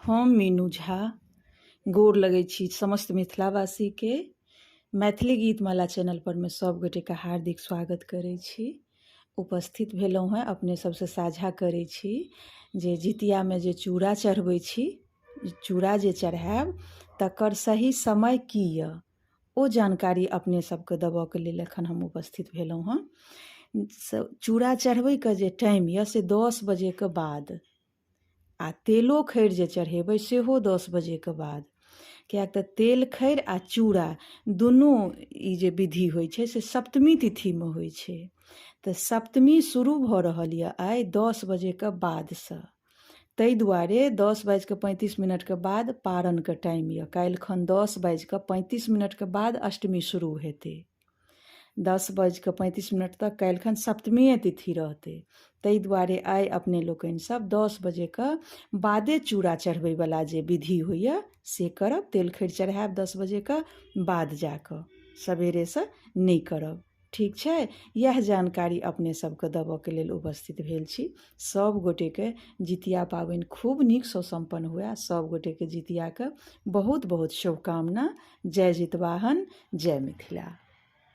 हम मीनू झा गोर लगै छी समस्त मिथिलावासी के मैथिली गीतमाला चैनल पर में सब गोटे के हार्दिक स्वागत करै छी। उपस्थित भेलहुँ हैं अपने सबसे साझा करै छी जे जितिया में जे चूड़ा चढ़बै छी, चूड़ा जे चढ़ायब तकर सही समय की य ओ जानकारी अपने सबके देबऽ के लेल एखन हम उपस्थित भेलहुँ हैं। चूड़ा चढ़बै के जे टाइम य से 10 बजे के बाद आ तेलो खैर जे चढ़ेबै सेहो 10 बजे के बाद, किएक तऽ तेल खैर आ चूड़ा दुनू ई जे विधि होइ छै से सप्तमी तिथि में होइ छै। तऽ सप्तमी शुरू भऽ रहल यऽ आइ 10 बजे के बादसँ, ताहि दुआरे 10:35 के बाद पारण के टाइम यऽ। काल्हिखन 10:35 के बाद अष्टमी शुरू हेतै। 10:35 तक काल्हिखन सप्तमीये तिथि रहतै। ताहि दुआरे आइ अपने लोकनि सब 10 बजे के बादे चूड़ा चढ़बैवला जे विधि होइए से करब। तेल खैर चढ़ायब 10 बजे के बाद जाकऽ, सवेरेसँ नहि करब, ठीक छै। यह जानकारी अपने सबके देबऽ के लेल उपस्थित भेल छी। सब गोटे के जितिया पाबनि खूब नीकसँ सम्पन्न हुए। सब गोटे के जितिया के बहुत बहुत शुभकामना। जय जितवाहन, जय मिथिला।